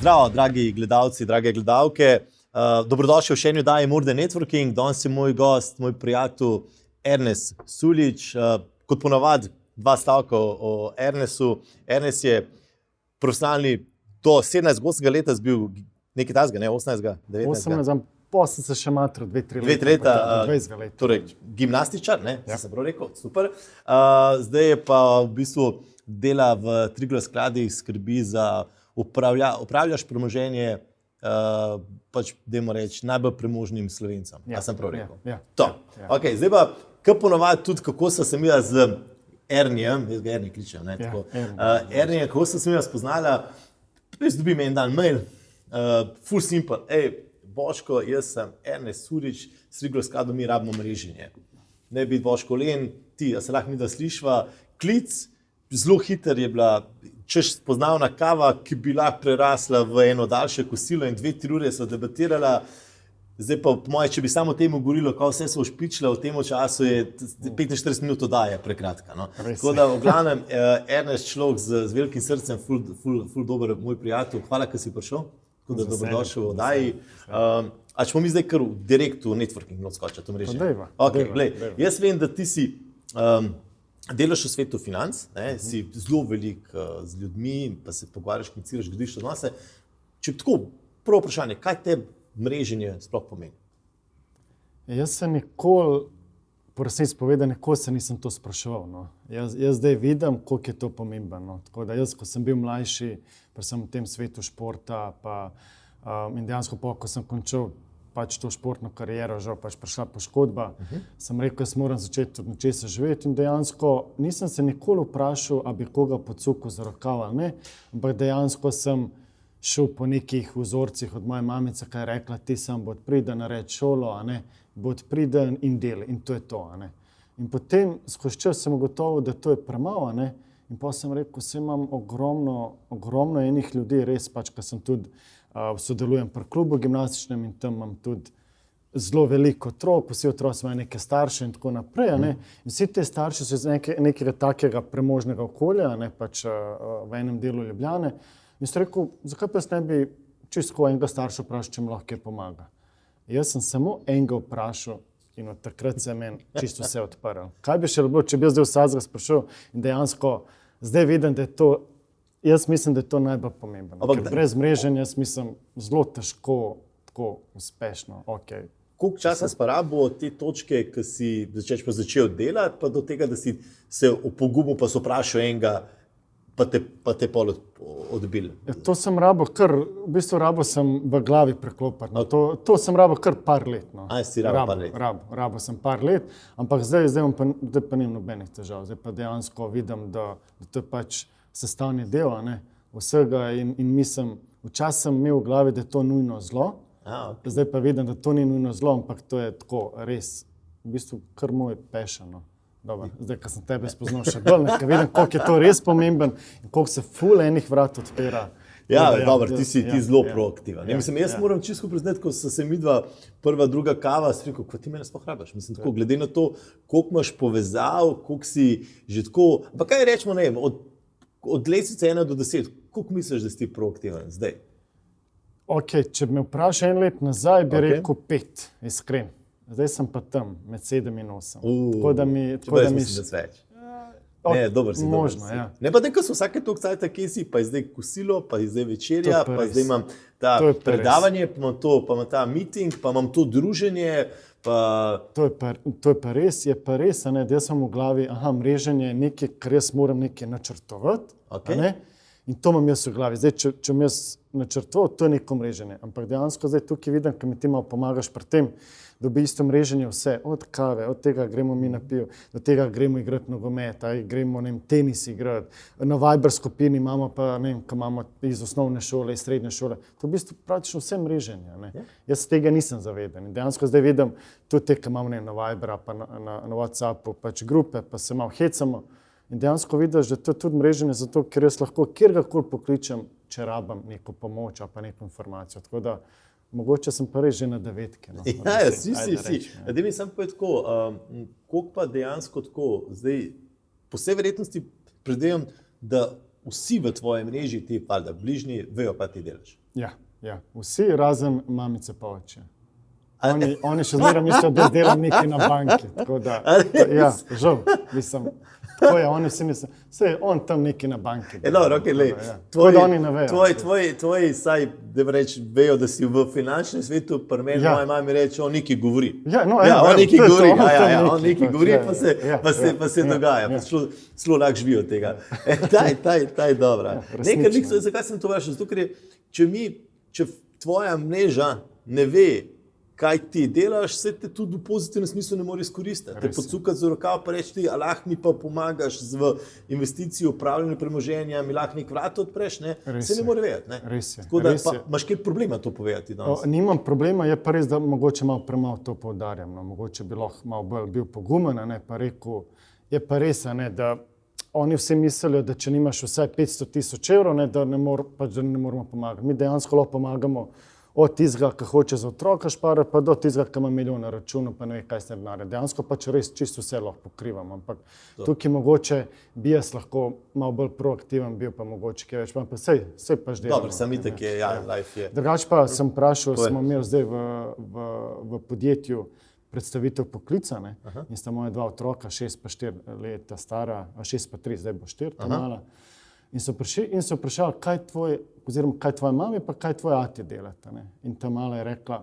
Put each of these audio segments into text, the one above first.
Zdravo, dragi gledalci, drage gledalke. Dobrodošli v še eni oddaji More Than Networking. Danes je moj gost, moj prijatelj Ernest Suljić. Kot ponavadi, dva stavka o Ernestu. Ernest je profesionalni do 17-18 leta bil nekaj tasga, ne? 18, 19. 18, pa sem se še matral 2-3 leta. 2-3 leta, 20 let. torej gimnastičar, ne? Ja. Sem prav rekel, super. Zdaj je pa v bistvu dela v Triglav skladih, skrbi za upravljaš premoženje, pač dajmo reči, najbolj premožnim Slovencem. Ja, sem prav rekel? ja, To. ja. Okay, zdaj pa, kar ponovadi tudi, kako sem se imela z Ernijem, jaz ga Erni kličem, ne? Ja, Tako. Erni. Ernija, kako sem se imela spoznala, res dobim en dan mail, full simple, Boško, jaz sem Ernest Suljić, s Triglav skladov mi rabimo mreženje. Ne biti Boško Len, ti, a se lahko mi da slišva, klic, zelo hiter je bila, češ spoznavna kava, ki bi lahko prerasla v eno daljše kosilo in 2-3 ure so debatirala. Zdaj pa, po moje, če bi samo temu govorilo, kako vse so špičile, v tem času je 45 minut oddaje prekratka. No? Tako da, v glavnem, Ernest človek z velikim srcem, ful dober moj prijatelj. Hvala, ker si prišel. Tako da dobrodošel v oddaji. A če bomo mi zdaj kar v direktu networking odskočiti v mreži? Dejva, Okay, dejva, glej, dejva. jaz vem, da ti si delaš v svetu financ, ne, si zelo velik z ljudmi, pa se pogovarjaš, komuniciraš, gradiš odnose. Če tako, prvo vprašanje, kaj te mreženje sploh pomeni? Jaz se nikoli, po resnici povedano, nikoli se nisem to spraševal. No. Jaz zdaj vidim, koliko je to pomembno. No. Tako da jaz, ko sem bil mlajši, pa sem v tem svetu športa, in dejansko ko sem končal pač to športno kariero, žal pač prišla poškodba, sem rekel, jaz moram začeti od nečesa živeti in dejansko nisem se nikoli vprašal, a bi koga pocukal za rokav ali ne, ampak dejansko sem šel po nekih vzorcih od moje mamice, ki je rekla, ti sam bod priden, narediti šolo, a ne, bod priden in del in to je to. A ne. In potem skozi čas sem ugotovil, da to je premalo, a ne, in pa sem rekel, se imam ogromno enih ljudi, res pač, ker sem tudi sodelujem pri klubu gimnastičnem in tam imam tudi zelo veliko otrok, vsi otroci imajo neke starše in tako naprej. A ne? In vsi te starši so iz nekega takega premožnega okolja, a ne, pač v enem delu Ljubljane. In sem rekel, zakaj pa jaz ne bi čisto enega starša vprašal, če mi lahko kaj pomaga. Jaz sem samo enega vprašal in od takrat se je meni čisto vse odprlo. Kaj bi še bilo, če bi jaz zdaj vsakega sprašal in dejansko zdaj vidim, da je to, jaz mislim, da je to najbolj pomembno. Ker brez mreženja, jaz mislim, zelo težko, tako uspešno. Okay. Koliko časa si pa rabil od te točke, ki si začel delati, pa do tega, da si se opogumil, pa si vprašal enega, pa te pol odbil? Ja, to sem rabil kar, v bistvu rabil sem v glavi preklopiti. No. To sem rabil kar par let. No. Si rabil par let? Rabil sem par let, ampak zdaj pa nimam nobenih težav. Zdaj pa dejansko vidim, da to je pač sestavni del, a ne, vsega in mislim, včasih sem imel v glavi, da je to nujno zlo, Okay. Zdaj pa vidim, da to ni nujno zlo, ampak to je tako res, v bistvu kar moj passion. No. Dobro, zdaj, ko sem tebe spoznal še bolj, ker vidim, koliko je to res pomemben in koliko se ful enih vrat odpira. Ja, dobro, ti si zelo proaktiven. Ja, mislim, jaz moram čisto priznati, ko so se midva prva, druga kava, si rekel, ko ti mene sploh rabiš. Mislim, tako, glede na to, koliko imaš povezav, koliko si že tako, pa kaj rečemo, ne vem, od lestvice 1 do 10, koliko misliš, da si proaktiven zdaj? Ok, če bi me vprašal en let nazaj, bi rekel 5, iskren. Zdaj sem pa tam, med 7 in 8. Tako da mi... Mislim, da si več. Ne, dober si. Možno, ja. Ne, pa nekaj so vsake toliko cajta, kje si, pa je zdaj kosilo, pa je zdaj večerja, pa zdaj imam ta predavanje, pa imam ta meeting, pa imam to druženje, pa... To je pa res, a ne, da jaz sem v glavi, mreženje je nekaj, kar jaz moram nekaj načrtovati, a ne, in to imam jaz v glavi. Zdaj, če bom jaz načrtoval, to je neko mreženje, ampak dejansko zdaj tukaj vidim, ko mi ti malo pomagaš pri tem, da v bistvu mreženje vse, od kave, od tega gremo mi na pivo, do tega gremo igrati nogomet, gremo tenis igrati, na Viber skupini imamo pa, ko imamo iz osnovne šole, iz srednje šole, to v bistvu praktično vse mreženje. Ne. Jaz tega nisem zaveden in dejansko zdaj vidim tudi te, ki imamo na Vibera, pa na WhatsAppu, pač grupe, pa se malo hecamo in dejansko vidiš, da to je tudi mreženje zato, ker jaz lahko kjerkoli pokličem, če rabam neko pomoč ali pa neko informacijo. Tako da mogoče sem pa res že na 9. No, ja, si. Da mi sam povedal tako, koliko pa dejansko tako, zdaj, po vsej verjetnosti predvidevam, da vsi v tvoji mreži, ti pa bližnji, vejo, pa ti delaš. Ja. Vsi razen mamice pa oče. Oni še zmeraj mislijo, da delam nekaj na banki. Tako da, žal, mislim. Tako je, oni vsi mislijo, vse je on tam nekaj na banki. Tvoji saj, da bi reči, vejo, da si v finančnem svetu, pri meni moja mama reče, on nekaj govori. On nekaj govori, pa se dogaja. Zelo lahko živijo od tega. Ta je dobra. Zakaj sem to vprašal? Zato, ker če tvoja mreža ne ve, kaj ti delaš, se te tudi v pozitivnem smislu ne more izkoristiti. Te podsukati za rokav pa reči ti, lahko mi pa pomagaš v investiciji, upravljanju premoženja, mi lahko nek vrat odpreš, se ne more vedeti. Tako da imaš kaj problema to povedati danes? Nimam problema, je pa res, da mogoče malo premalo to poudarjam. Mogoče bi lahko malo bolj bil pogumen, pa rekel, je pa res, da oni vsi mislijo, da če nimaš vsaj 500,000 evrov, da ne moramo pomagati. Mi dejansko lahko pomagamo od tistega, ki hoče za otroka šparati, pa do tistega, ki ima milijon na računu, pa ne ve, kaj se denarja. Dejansko pač res čisto vse lahko pokrivam, ampak tukaj mogoče bi jaz lahko malo bolj proaktiven bil, pa mogoče kaj več, pa vse pač delam. Dobro, sam itak je, life je. Drugače pa sem vprašal, smo imeli zdaj v podjetju predstavitev poklica, in sta moja 2 otroka, 6 pa 4 leta stara, 6 pa 3, zdaj bo 4, ta mala. In so vprašali, kaj tvoja mama pa kaj tvoj ati delata. In ta mala je rekla,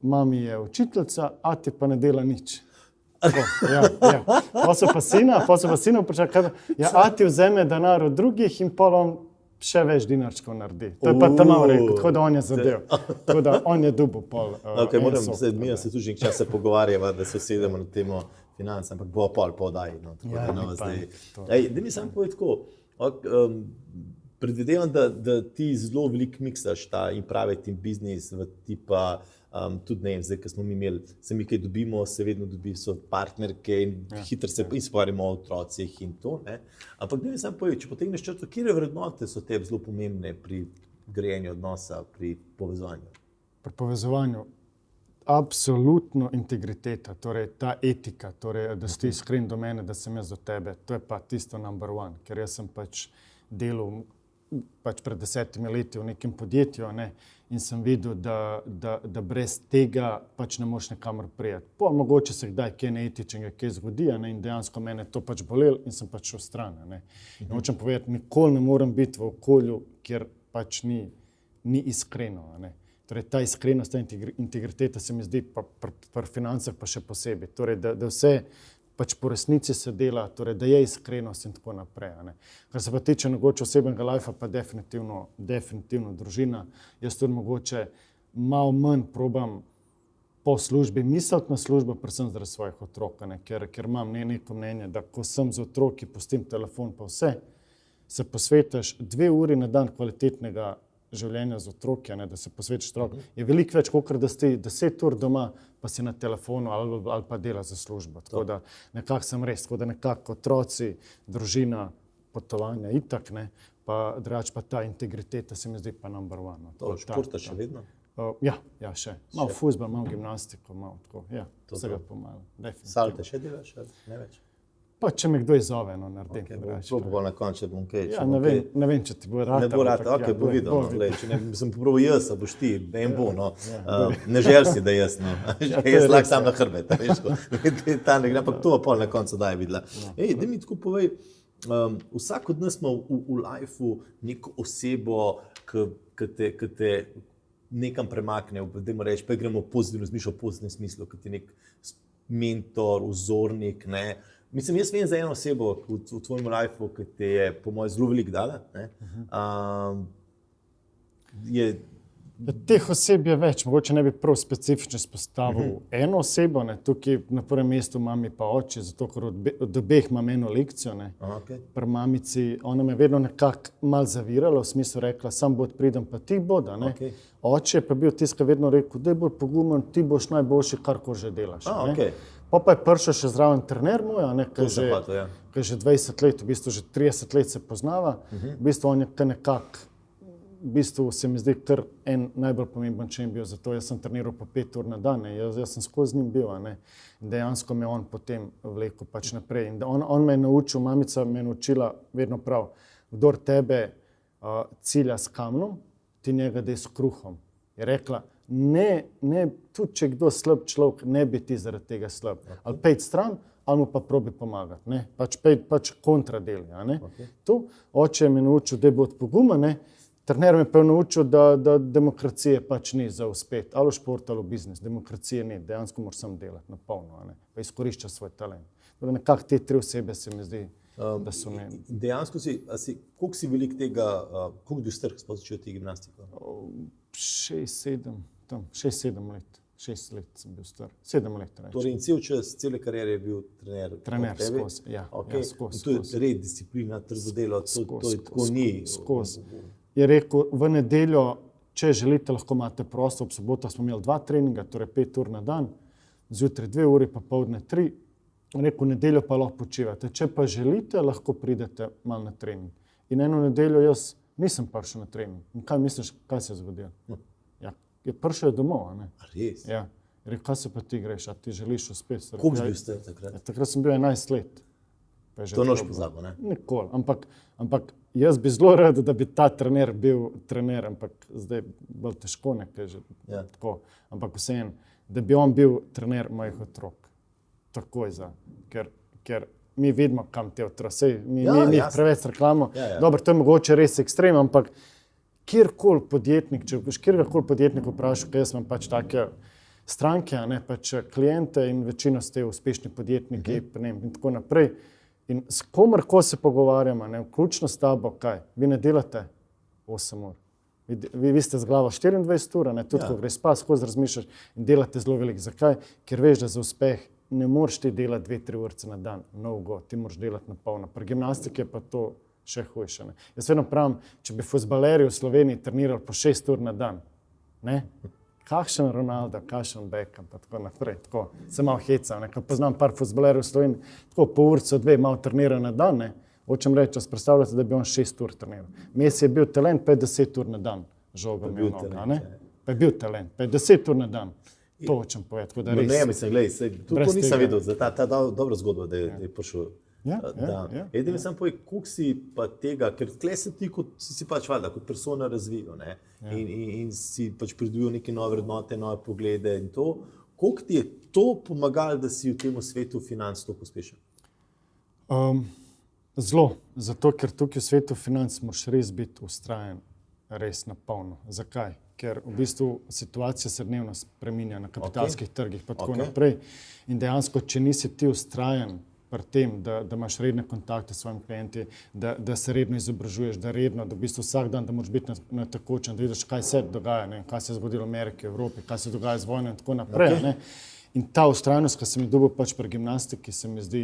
mami je učiteljica, ati pa ne dela nič. Pa so pa sina vprašali, ati vzeme denar od drugih in pol on še več dinarčkov naredi. To je pa ta malo rekel, tako da on je zadev. Tako da on je dobil pol. Mi se tudi nekaj časa pogovarjava, da se usedemo na temo financ, ampak bo pol podaji. Da mi sam povej tako, predvidevam, da ti zelo veliko miksaš ta in private in biznis v tipa, tudi ne vem, zdaj, ko smo mi imeli, se mi kaj dobimo, se vedno so partnerke in hitro se pogovarjamo o otrocih in to. Ampak da mi sam povej, če potegneš črto, katere vrednote so tebi zelo pomembne pri grajenju odnosa, pri povezovanju? Pri povezovanju absolutno integriteta, torej ta etika, torej, da si iskren do mene, da sem jaz do tebe, to je pa tisto number one, ker jaz sem pač delal pred 10 leti v nekem podjetju in sem videl, da brez tega pač ne moreš nikamor prijeti. Mogoče se kdaj kaj neetičnega kaj zgodi in dejansko mene to pač bolelo in sem pač šel stran. In hočem povedati, nikoli ne morem biti v okolju, kjer pač ni iskreno. Torej, ta iskrenost, ta integriteta se mi zdi pri financah pa še posebej. Torej, da vse pač po resnici se dela, torej, da je iskrenost in tako naprej. Kar se pa tiče mogoče osebnega lajfa, pa definitivno družina. Jaz tudi mogoče malo manj probam po službi misliti na službo, predvsem zaradi svojih otrok, ker imam neko mnenje, da ko sem z otroki, pustim telefon pa vse, se posvetiš 2 uri na dan kvalitetnega življenja z otroki, da se posvetiš otrokom, je veliko več, kot da si 10 ur doma, pa si na telefonu ali pa dela za službo. Tako da nekako sem res, tako da nekako otroci, družina, potovanja itak, pa drugače pa ta integriteta se mi zdi pa number one. Športa še vedno? Ja, še. Malo fuzbal, malo gimnastiko, malo tako. Vsega pomalo. Salte še delaš? Ne več? Pa če me kdo izzove, naredim. To bo na koncu, bom kaj. Ne vem, če ti bo rad. Ne bo rad, bo videl. Če ne sem popravil jaz, a boš ti, en bo. Ne žel si, da jaz. Jaz lahko sam na hrbet. Ampak to bo pol na koncu daj videla. Da mi tako povej, vsak od nas ima v lifeu neko osebo, ki te nekam premakne, da reči, pa gremo pozitivno, zmišljamo v pozitivnem smislu, ki ti nek mentor, vzornik, Mislim, jaz vem za eno osebo v tvojem lifeu, ki te je po mojem zelo veliko dala. Teh oseb je več, mogoče ne bi prav specifično izpostavil eno osebo, tukaj na prvem mestu mami pa oče, zato ker od obeh imam eno lekcijo. Pri mamici, ona me vedno nekako malo zavirala, v smislu rekla, sam bod pridem, pa ti boda. Oče pa bil tisti, ki vedno rekel, da je bolj pogumen, ti boš najboljši, karkoli že delaš. Pa je prišel še zraven trener moj, ki je že 20 let, v bistvu že 30 let se poznava. V bistvu on je nekako, v bistvu se mi zdi kar en najbolj pomemben člen bil, zato jaz sem treniral po 5 ur na dan, jaz sem skozi njim bil. Dejansko me on potem vlekel pač naprej. In on me je naučil, mamica me je naučila vedno prav, kdor tebe cilja s kamnom, ti njega dej s kruhom. Je rekla, ne, tudi če je kdo slab človek, ne bi ti zaradi tega slab. Okay. Ali pejt stran, ali mu pa probi pomagati. Ne? Pač kontradel. Okay. To oče me naučil, da bo od poguma, ne? Trener me pa naučil, da demokracije pač ni za uspet, ali v šport, ali v biznis. Demokracije ni, dejansko moraš sam delati na polno, pa izkorišča svoj talent. Nekako te tri osebe se mi zdi, da so ne. Dejansko koliko si velik tega, koliko bi strh začel te gimnastiko? 6-7 let. 6 let sem bil star. 7 let. Torej in cel čas, cele kariere je bil trener? Trener skozi, ja. Okay. Ja, to je red, disciplina, trdo delo, to je tako ni. Skozi. Je rekel, v nedeljo, če želite, lahko imate prosto, ob sobotah smo imeli 2 treninga, torej 5 ur na dan, zjutraj 2 uri, popoldne 3. Rekel, nedeljo pa lahko počivate. Če pa želite, lahko pridete malo na trening. In eno nedeljo jaz nisem prišel na trening. In kaj misliš, kaj se je zgodilo? Ja, prišel je domov, ne? Res? Ja. Rekel, kaj se pa ti greš, a ti želiš uspeti? Koliko si bil star takrat? Ja, takrat sem bil 11 let. To noč pozabil, ne? Nikoli, ampak jaz bi zelo rad, da bi ta trener bil trener, ampak zdaj bolj težko nekaj že tako. Ampak vseeno, da bi on bil trener mojih otrok. Takoj ker mi vidimo, kam te otroci, mi jih preveč reklamamo. Dobro, to je mogoče res ekstrem, ampak kjerkoli podjetnik, če boš kjerkoli podjetnik vprašal, kaj jaz imam pač take stranke, ne, pač kliente in večino ste uspešni podjetniki in tako naprej. In s komer, ko se pogovarjamo, ne, vključno s tabo, kaj? Vi ne delate 8 ur. Vi ste z glavo 24 ur, ne, tudi ko greš spat, skozi razmišljaš in delate zelo veliko. Zakaj? Ker veš, da za uspeh ne moreš ti delati 2-3 urce na dan. No go, ti moraš delati na polno. Pri gimnastiki je pa to še hujše. Ne. Jaz vedno pravim, če bi fuzbalerji v Sloveniji trenirali po 6 ur na dan, ne? Kakšen Ronaldo, kakšen Beckham, pa tako naprej. Tako, se malo heca, ko poznam par fuzbalerjev v Sloveniji, tako po urco 2 malo trenira na dan, ne. Hočem reči, predstavljate, da bi on 6 ur treniral. Messi je bil talent, pa je 10 ur na dan žoga imel noga, ne. Pa je bil talent, pa je 10 ur na dan. To hočem povedati. No, ne, mislim, gledaj, to nisem vedel, za ta dobra zgodba, da je prišel. Edino mi sam povej, koliko si pa tega, ker tle se ti, kot si pač valjda, kot persona razvijal, ne? In si pač pridobil neke nove vrednote, nove poglede in to. Koliko ti je to pomagalo, da si v tem svetu financ toliko uspešen? Zelo, zato ker tukaj v svetu financ moraš res biti vztrajen, res na polno. Zakaj? Ker v bistvu situacija se dnevno spreminja na kapitalskih trgih pa tako naprej. In dejansko, če nisi ti vztrajen pri tem, da imaš redne kontakte s svojimi klienti, da se redno izobražuješ, da redno, da v bistvu vsak dan, da moraš biti na tekočem, da vidiš, kaj se dogaja, ne? Kaj se je zgodilo v Ameriki, v Evropi, kaj se dogaja z vojno in tako naprej. Ne? In ta vztrajnost, ki sem jo dobil pač pri gimnastiki, se mi zdi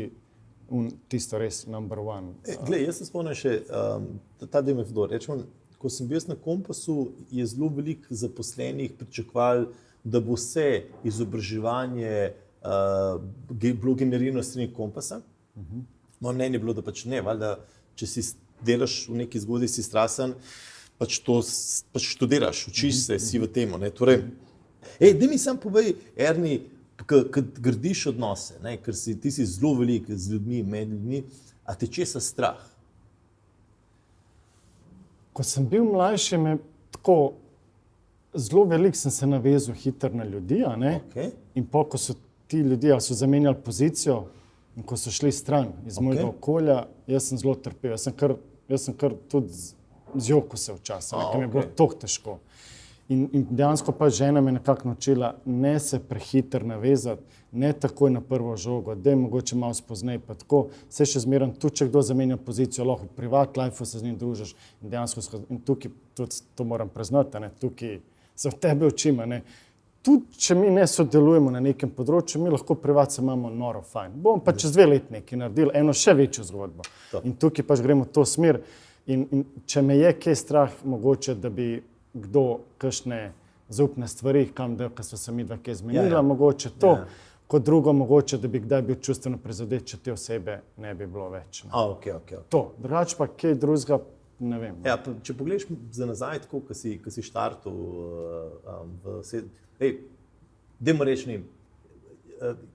tisto res number one. Glej, jaz se spomnim še, ta del me vdor. Rečemo, ko sem bil na Kompasu, je zelo veliko zaposlenih pričakovali, da bo vse izobraževanje bilo generirano s strani Kompasa. Moje mnenje je bilo, da pač ne, valjda, če si delaš v neki zgodbi, si strasen, pač to študiraš, učiš se, si v temu. Torej, da mi sam povej, Erni, ko gradiš odnose, ne, ker ti si zelo velik z ljudmi, med ljudmi, a te česa strah? Ko sem bil mlajši, zelo veliko sem se navezal hitro na ljudi, in ko so ti ljudje so zamenjali pozicijo in ko so šli stran iz mojega okolja, jaz sem zelo trpel. Jaz sem kar tudi zjokal se včasih, ker mi je bilo toliko težko. In dejansko pa žena me nekako naučila, ne se prehiter navezati, ne takoj na prvo žogo, da je mogoče malo spoznej, pa tako se še zmeraj, tudi če kdo zamenja pozicijo, lahko v privat life se z njim družiš in dejansko in tukaj, tudi to moram priznati, tukaj se v tebe učim, tudi če mi ne sodelujemo na nekem področju, mi lahko privat se imamo noro fajn. Bom pa čez 2 leti nekaj naredil, eno še večjo zgodbo. In tukaj pač gremo v to smer. In če me je kaj strah, mogoče, da bi kdo kakšne zaupne stvari, kam da, ko so se mi dva kaj zmenila, mogoče to, kot drugo, mogoče, da bi kdaj bil čustveno prizadet, če te osebe ne bi bilo več. To, drugače pa kaj drugega, ne vem. Ja, če pogledaš za nazaj, tako, ko si štartal dajmo reči,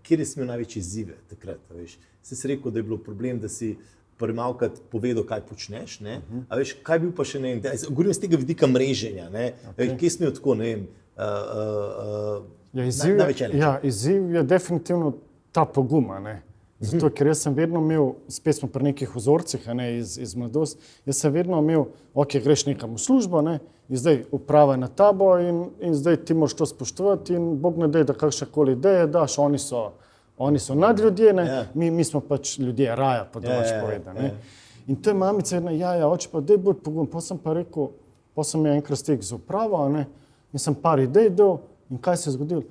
kjer si imel največje izzive takrat, veš? Si rekel, da je bilo problem, da si premalkrat povedal, kaj počneš. A veš, kaj bi pa še, ne vem, govorim z tega vidika mreženja, kje smo tako, ne vem, izziv je definitivno ta pogum, zato, ker jaz sem vedno imel, spet smo pri nekih vzorcih, iz mladosti, jaz sem vedno imel, greš nekam v službo, in zdaj uprava je na tabo in zdaj ti moraš to spoštovati in Bog ne daj, da kakšnekoli ideje daš, oni so nadljudje, mi smo pač ljudje raja, po domač povedano. In to je mamica jedna, oče pa, daj bodi pogum, pa sem pa rekel, pa sem imel enkrat stik z upravo, in sem par idej dal in kaj se je zgodilo?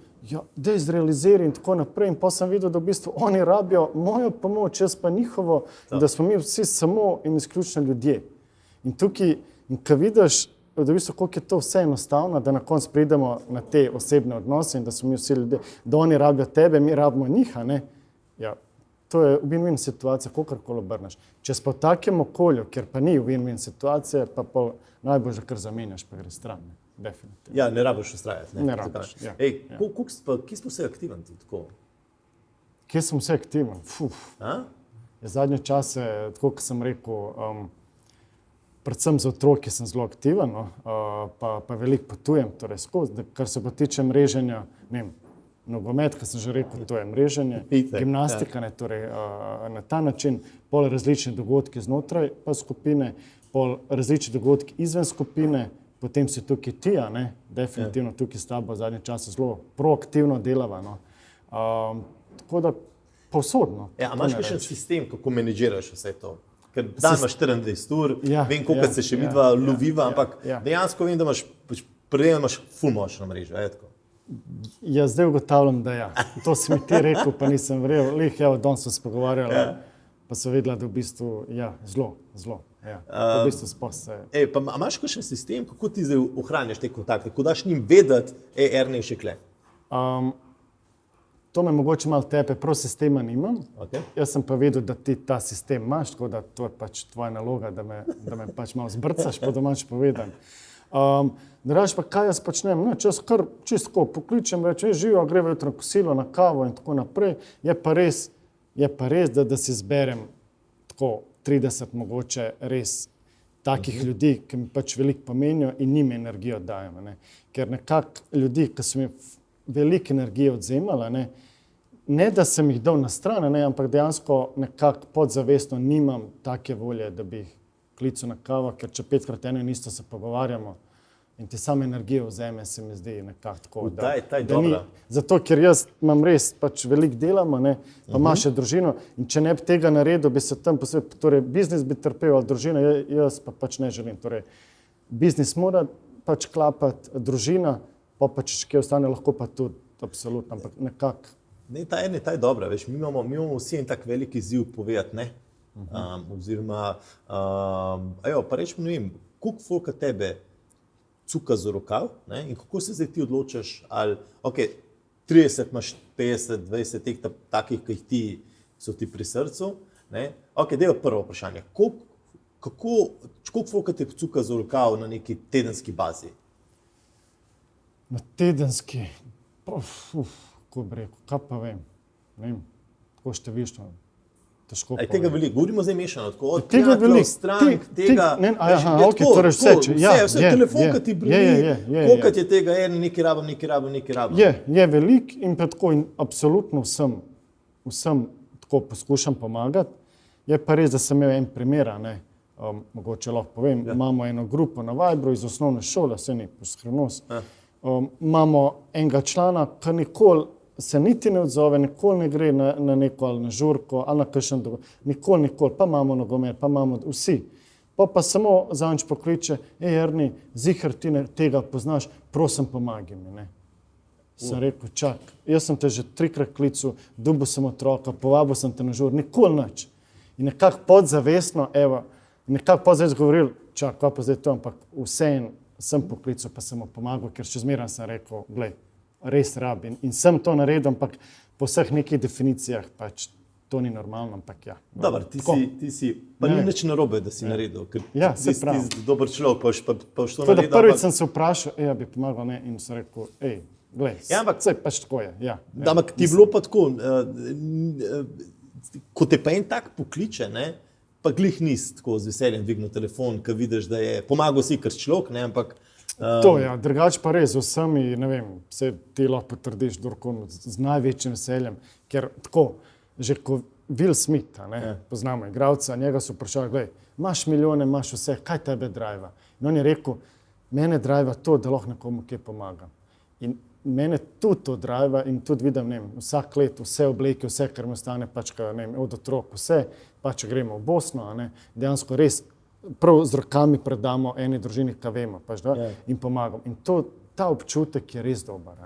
Daj zrealiziraj in tako naprej in pa sem videl, da v bistvu oni rabijo mojo pomoč, jaz pa njihovo, da smo mi vsi samo in izključno ljudje. In tukaj, ko vidiš, da v bistvu koliko je to vse enostavno, da na koncu pridemo na te osebne odnose in da smo mi vsi ljudje, da oni rabijo tebe, mi rabimo njih, to je win-win situacija, kakorkoli obrneš. Če si pa v takem okolju, kjer pa ni win-win situacije, pa najbolj že kar zamenjaš, pa gre stran. Definitivno. Ja, ne rabiš ustrajati. Ne rabiš, Kje smo vse aktiven tako? Kje sem vse aktiven? Zadnje čase, tako kot sem rekel, predvsem za otroke sem zelo aktiven, pa veliko potujem, torej skozi, kar se pa tiče mreženja, ne vem, nogomet, kot sem že rekel, to je mreženje, gimnastika, torej na ta način, pol različni dogodki znotraj pa skupine, pol različni dogodki izven skupine, potem si tukaj ti, definitivno tukaj s tabo v zadnje čase zelo proaktivno delava. Tako da povsodno. A imaš kakšen sistem, kako menedžiraš vse to? Ker dan imaš 24 ur, vem, koliko se še midva loviva, ampak dejansko vem, da imaš ful močno mrežo. Zdaj ugotavljam, da ja. To si mi ti rekel, pa nisem verjel. Danes smo se pogovarjali, pa so vedela, da v bistvu, zelo. V bistvu sploh se... Pa imaš kakšen sistem, kako ti zdaj ohranjaš te kontakte, ko daš njim vedeti, Erne je še kle? To me mogoče malo tepe, prav sistema nimam. Jaz sem pa vedel, da ti ta sistem imaš, tako da to je pač tvoja naloga, da me pač malo zbrcaš, po domač povedan. Drugače pa kaj jaz počnem? Če jaz kar čisto pokličem, rečem, živijo, greva jutro na kosilo, na kavo in tako naprej, je pa res, da si zberem tako 30 mogoče res takih ljudi, ki mi pač veliko pomenijo in njim energijo dajem. Ker nekako ljudi, ki so mi veliko energije odzemali, ne da sem jih dal na stran, ampak dejansko nekako podzavestno nimam take volje, da bi jih klical na kavo, ker če 5x eno in isto se pogovarjamo in ti samo energijo vzeme, se mi zdi nekako tako. Ta je dobra. Zato, ker jaz imam res pač veliko delamo, pa imam še družino in če ne bi tega naredil, bi se tam posebej, torej biznis bi trpel, ali družina, jaz pa pač ne želim. Torej, biznis mora pač klapati, družina, pa pač kje ostane, lahko pa tudi absolutno, ampak nekako. Ta je dobra, veš, mi imamo vsi en tak velik izziv povedati, ne? Oziroma, pa rečemo, ne vem, koliko folka tebe cuka za rokav, in kako se zdaj ti odločaš, ali, 30 imaš 50, 20 teh takih, ki so ti pri srcu, dajva prvo vprašanje, koliko folka te cuka za rokav na neki tedenski bazi? Na tedenski, kako bi rekel, kaj pa vem, ne vem, tako številčno, težko povedati. Tega veliko, govorimo zdaj mešano, tako od tega prijateljev, strank, tega... torej vse, telefon, ki ti brni, koliko je tega, nekaj rabim. Je veliko in pa tako in absolutno vsem tako poskušam pomagati. Je pa res, da sem imel en primer, mogoče lahko povem, imamo eno grupo na Viberu iz osnovne šole, se ni poskrivnost. Imamo enega člana, ki nikoli se niti ne odzove, nikoli ne gre na neko ali na žurko ali na kakšen dogodek. Nikoli, pa imamo nogomet, pa imamo vsi. Pa samo zadnjič pokliče, Erni, ziher ti tega poznaš, prosim pomagaj mi. Sem rekel, čak, jaz sem te že 3-krat klical, dobil sem otroka, povabil sem te na žur, nikoli nič. In nekako podzavestno, govoril, čak, kaj pa zdaj to, ampak vseeno sem poklical, pa sem mu pomagal, ker še zmeraj sem rekel, glej, res rabim. In sem to naredil, ampak po vseh nekih definicijah pač to ni normalno, ampak ja. Dobar, ti si, pa ni nič narobe, da si naredil, ker se pravi. Ti si dober človek, pa što naredil. Ampak... Prvič sem se vprašal, bi pomagal, in sem rekel, glej, vse pač tako je. Ampak ti je bilo pa tako, ko te pa en tak pokliče, pa glih nisi tako z veseljem dvignil telefon, ko vidiš, da je pomagal si kar človek, ne, ampak To je, drugače pa res z vsemi, ne vem, vse ti lahko potrdiš, z največjim veseljem, ker tako, že ko Will Smith, poznamo igralca, njega so vprašali, glej, imaš milijone, imaš vse, kaj tebe driva? In on je rekel, mene driva to, da lahko nekomu kje pomagam. In mene tudi to driva in tudi vidim, ne vem, vsak let vse obleke, vse, kar mi ostane, pač, ne vem, od otrok, vse, pač, če gremo v Bosno, dejansko res prav z rokami predamo eni družini, kaj vemo, pač, in pomagam. In ta občutek je res dober.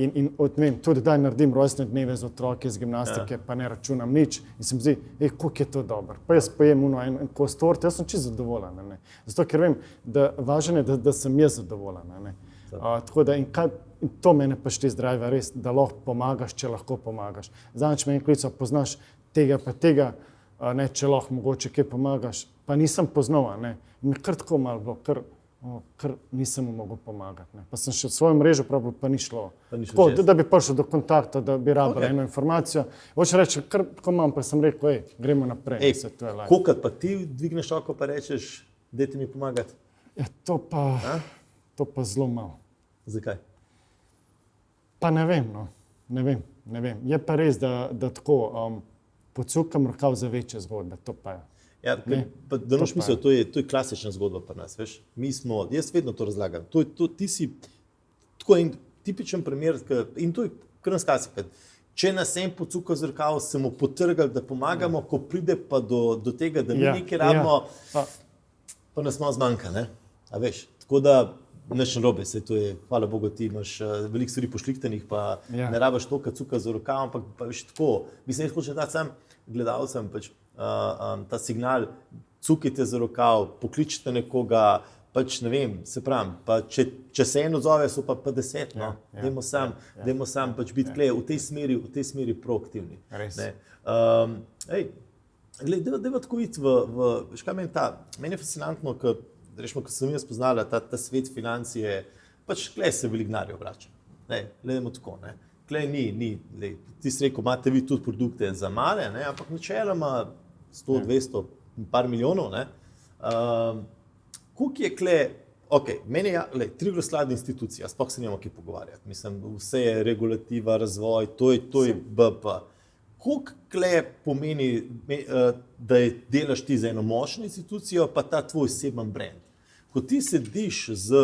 In tudi daj naredim rojstne dneve z otroki, z gimnastike, pa ne računam nič. In se mi zdi, koliko je to dobro. Pa jaz pojem en kos torte, jaz sem čisto zadovoljen. Zato, ker vem, da važno je, da sem jaz zadovoljen. Tako da, in to mene pa štiri zdrave, res, da lahko pomagaš, če lahko pomagaš. Zadnjič me je klical, poznaš tega pa tega, če lahko mogoče kaj pomagaš, pa nisem poznal, mi kar tako malo bilo, kar nisem mu mogel pomagati. Pa sem še v svojo mrežo pravil, pa ni šlo. Tako, da bi prišel do kontakta, da bi rabil eno informacijo. Hoče reči, kar tako imam, pa sem rekel, gremo naprej. Kolikrat pa ti dvigneš oko pa rečeš, dajte mi pomagati? To pa zelo malo. Zakaj? Pa ne vem, ne vem. Je pa res, da tako podsukam rokav za večje zgodbe, to pa je. Ja, da noš misel, to je klasična zgodba pri nas, veš. Jaz vedno to razlagam. Ti si tako en tipičen primer, in to je kar nas klasika. Če nas en podsuka z rokav, se mu potrgali, da pomagamo, ko pride pa do tega, da mi nekaj rabimo, pa nas malo zmanjka, ne? A veš, tako da nič narobe, to je, hvala Bogu, ti imaš veliko stvari pošliktanih, pa ne rabiš toliko cuka za rokav, ampak pa veš tako, mislim, jaz hočem dati sam gledalcem pač ta signal, cukajte za rokav, pokličite nekoga, pač ne vem, se pravim, pa če se en odzove, so pa 10, no, dajmo sam pač biti v tej smeri proaktivni. Res. Dajmo tako videti veš kaj meni je fascinantno, ko sem jaz spoznala ta svet financije, pač klej se veliko denarja obrača. Gledamo tako, ne. Klej ni, ti si rekel, imate vi tudi produkte za male, ne, ampak načeloma 100, 200, par milijonov, ne. Koliko je klej, meni je, Triglav skladna institucija, sploh se nimamo kaj pogovarjati. Mislim, vse je regulativa, razvoj, to je BP. Koliko klej pomeni, da delaš ti za eno močno institucijo, pa ta tvoj oseben brand? Ko ti sediš z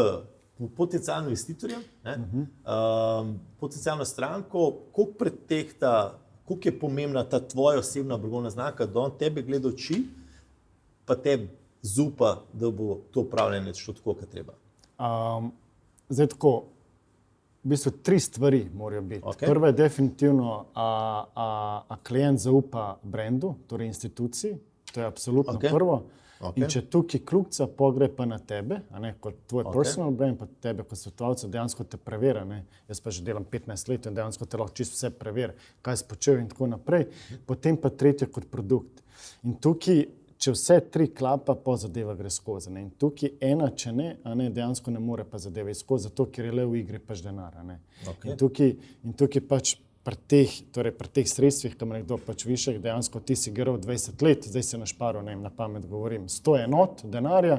potencialnim investitorjem, potencialno stranko, koliko pretehta, koliko je pomembna ta tvoja osebna blagovna znamka, da on tebe gleda v oči, pa tebi zaupa, da bo to upravljanje šlo tako, kot treba? Zdaj tako, v bistvu 3 stvari morajo biti. Prva je definitivno, a klient zaupa brendu, torej instituciji, to je absolutno prvo. In če tukaj krukca pogre pa na tebe, kot tvoj personal brand, pa tebe kot svetovalca, dejansko te preveri. Jaz pa že delam 15 let in dejansko te lahko čisto vse preveri, kaj si počel in tako naprej. Potem pa tretje kot produkt. In tukaj, če vse 3 klapa, pa zadeva gre skozi. In tukaj ena, če ne, dejansko ne more pa zadeva skozi, zato ker je le v igri pač denar. In tukaj pač pri teh sredstvih, kam nekdo pač višek, dejansko ti si igral 20 let, zdaj si našparil, na pamet govorim, 100 enot denarja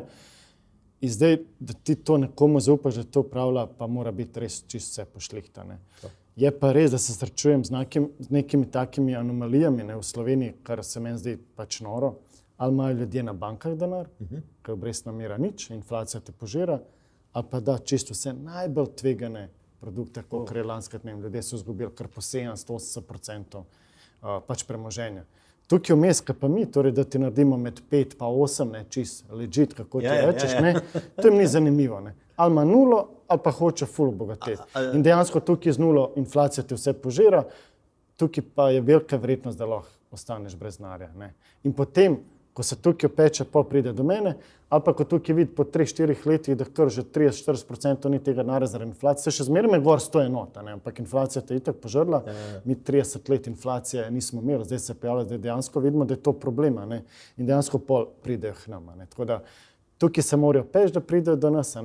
in zdaj, da ti to nekomu zaupaš, da to upravlja, pa mora biti res čisto vse pošlihtane. Je pa res, da se srečujem z nekimi takimi anomalijami v Sloveniji, kar se meni zdi pač noro. Ali imajo ljudje na bankah denar, ker obrestna mera nič, inflacija te požira, ali pa da čisto vse najbolj tvegane produkte, kot je lanskrat, ljudje so izgubili kar po 70-80% pač premoženja. Tukaj vmes, pa mi, torej, da ti naredimo med 5 pa 8, čist legit, kako ti rečeš, to jim ni zanimivo. Ali ima nulo, ali pa hoče ful obogateti. In dejansko tukaj z nulo inflacija te vse požira, tukaj pa je velika verjetnost, da lahko ostaneš brez denarja. In potem, ko se tukaj opeče, pa pride do mene, ali pa ko tukaj vidi po 3-4 letih, da kar že 30-40% ni tega denarja zaradi inflacije, še zmeraj me gor 100 enot, ampak inflacija te je itak požrla, mi 30 let inflacije nismo imeli, zdaj se pojavlja, zdaj dejansko vidimo, da je to problem, in dejansko pol pridejo k nam. Tako da tukaj se morajo peč, da pridejo do nas,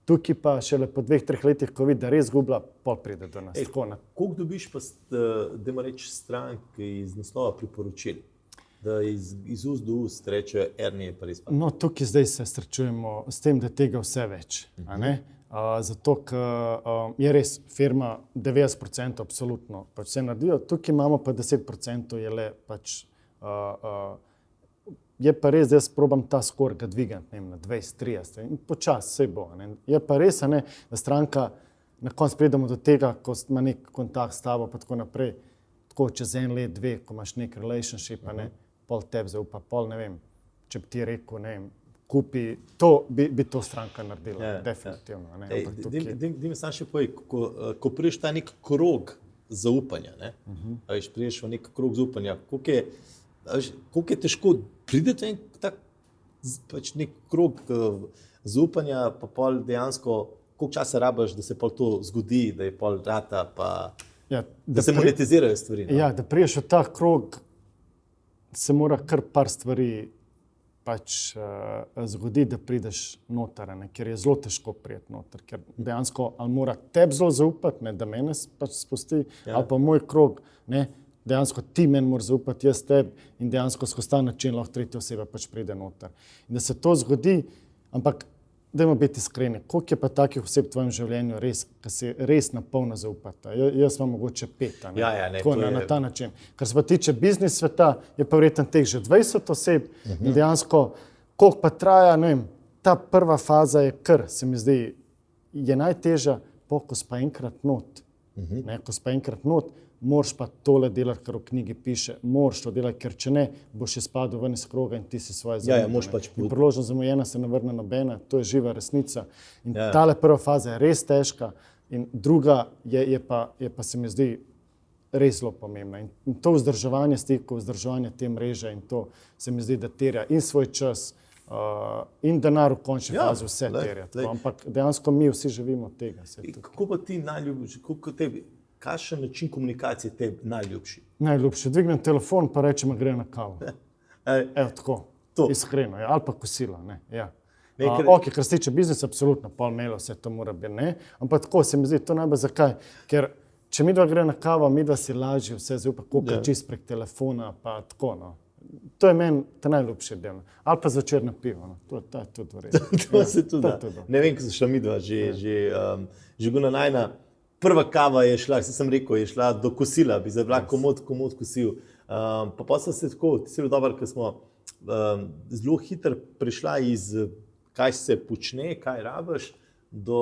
tukaj pa šele po 2-3 letih, ko vidi, da res gubla, pol pride do nas. Koliko dobiš pa, da ima reči strank iz naslova priporočil? da iz ust do ust rečejo, Ernie je pa res pa. No, tukaj zdaj se srečujemo s tem, da tega vse več. A ne? Zato, ker je res firma 90% absolutno pač vse naredijo, tukaj imamo pa 10% je le pač je pa res, da jaz probam ta skor ga dvigati, ne vem, na 20-30 in počasi vse bo. Ne? Je pa res, a ne, da stranka na koncu pridemo do tega, ko ima nek kontakt s tabo pa tako naprej, tako čez 1 let, 2, ko imaš nek relationship, a ne, pol tebi zaupa, pol ne vem, če bi ti rekel, ne vem, kupi, to bi to stranka naredila, definitivno. Ne? Daj mi sam še povej, ko priješ ta nek krog zaupanja, ne? Veš, priješ v nek krog zaupanja, koliko je težko prideti v en tak pač nek krog zaupanja, pa pol dejansko, koliko časa rabaš, da se pol to zgodi, da je pol rata, pa da se monetizirajo stvari. No? Ja, da priješ v ta krog, se mora kar par stvari pač zgodi, da prideš noter, ne? Ker je zelo težko prijeti noter, ker dejansko ali mora tebi zelo zaupati, ne, da mene pač spusti, ali pa moj krog, ne, dejansko ti meni mora zaupati, jaz tebi in dejansko skozi ta način lahko tretja oseba pač pride noter. In da se to zgodi, ampak dajmo biti iskreni, koliko je pa takih oseb v tvojem življenju res, ki se res napolno zaupata? Jaz imam mogoče 5, ne? Tako, na ta način. Kar se pa tiče biznis sveta, je pa verjetno teh že 20 oseb in dejansko, koliko pa traja, ne vem, ta prva faza je kar, se mi zdi, je najtežja, ko pa enkrat not. Ne, ko pa enkrat not, moraš pa tole delati, kar v knjigi piše, moraš to delati, ker če ne, boš izpadel ven iz kroga in ti si svoje zamudil. moraš pač in priložnost zamujena se ne vrne nobena, to je živa resnica. In tale prva faza je res težka in druga je pa se mi zdi res zelo pomembna. In to vzdrževanje stikov, vzdrževanje te mreže in to se mi zdi, da terja in svoj čas in denar v končni fazi vse terja. Ampak dejansko mi vsi živimo od tega. Kako pa ti najljubši, kakšen način komunikacije tebi najljubši? Najljubši. Dvignem telefon pa rečem, gre na kavo. Evo tako, iskreno. Ali pa kosilo. Ne? Ja. Ok, kar se tiče biznisa, absolutno, pol maila, vse to mora biti. Ne? Ampak tako se mi zdi, to najbolj zakaj? Ker če midva gre na kavo, midva si lažje vse zaupa, koliko čist prek telefona, pa tako. No. To je meni ta najljubši del. Ali pa zvečer na pivo. No. To je tudi v redu. To se tudi da. Ne vem, ko so šla midva, že Guna najna. Prva kava je šla, sem rekel, je šla do kosila, bi zdaj bila komod kosil. Pa so se tako, ti si bil dober, ker smo zelo hitro prišla iz kaj se počne, kaj rabiš, do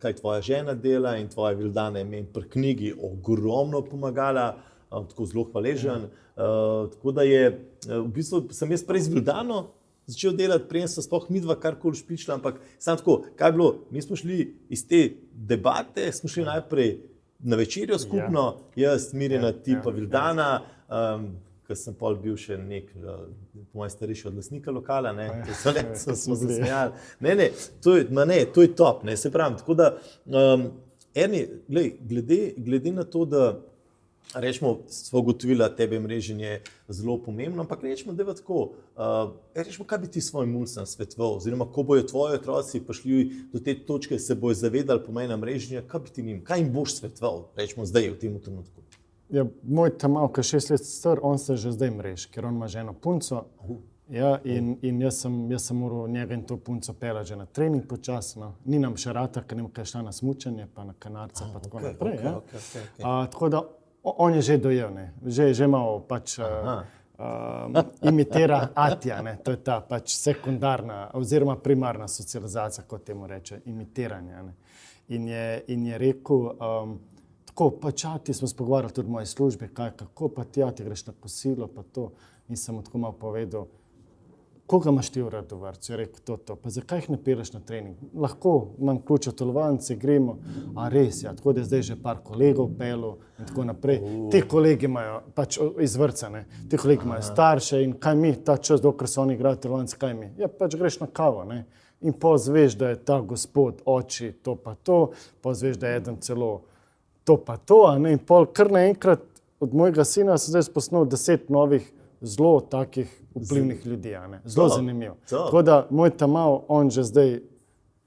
kaj tvoja žena dela in tvoja Vildana je meni pri knjigi ogromno pomagala, tako zelo hvaležen. Tako da je, v bistvu sem jaz prej z Vildano začel delati, preden so sploh midva karkoli špičila, ampak samo tako, kaj je bilo, mi smo šli iz te debate, smo šli najprej na večerjo skupno, jaz, Mirjana, ti pa Vildana, ker sem pol bil še nek, po mojem starejši od lastnika lokala, ne, to smo se smejali. Ne, to je top, ne, se pravim, tako da, Ernie, glede na to, da rečemo, smo ugotovila, tebe mreženje zelo pomembno, ampak rečemo, da je tako, rečemo, kaj bi ti svojim mulcem svetoval, oziroma, ko bojo tvoji otroci prišli do te točke, se bojo zavedali pomena mreženja, kaj bi ti njim, kaj jim boš svetoval, rečemo, zdaj v tem trenutku? Ja, moj tamal, ki je 6 let star, on se že zdaj mreži, ker on ima že eno punco, in jaz sem moral njega in to punco pelati že na trening počasno, ni nam še rata, ker nema kaj šla na smučanje, pa na kanarca, pa tako naprej. Tako da, on je že dojel, ne? Že malo pač imitira Atija, ne? To je ta pač sekundarna oziroma primarna socializacija, kot temu reče, imitiranje. Ne? In je rekel, tako pač Ati, smo se pogovarjali tudi v moji službi, kako pa ti Ati greš na kosilo, pa to, in sem mu tako malo povedal, koga imaš ti urad v vrtcu? Je rekel to, pa zakaj jih ne peleš na trening? Lahko, imam ključ od telovadnice, gremo, a res, ja, tako da je zdaj že par kolegov pelil in tako naprej. Ti kolegi imajo, pač iz vrtca, ne, ti kolegi imajo starše in kaj mi, ta čas, dokler so oni igrajo telovadnice, kaj mi? Ja, pač greš na kavo, ne, in pozveš, da je ta gospod, oči, to pa to, pozveš, da je eden celo to pa to, a ne, in pol kar naenkrat od mojega sina sem zdaj spoznal 10 novih zelo takih vplivnih ljudi, ne? Zelo zanimivo. Tako da moj tamal, on že zdaj,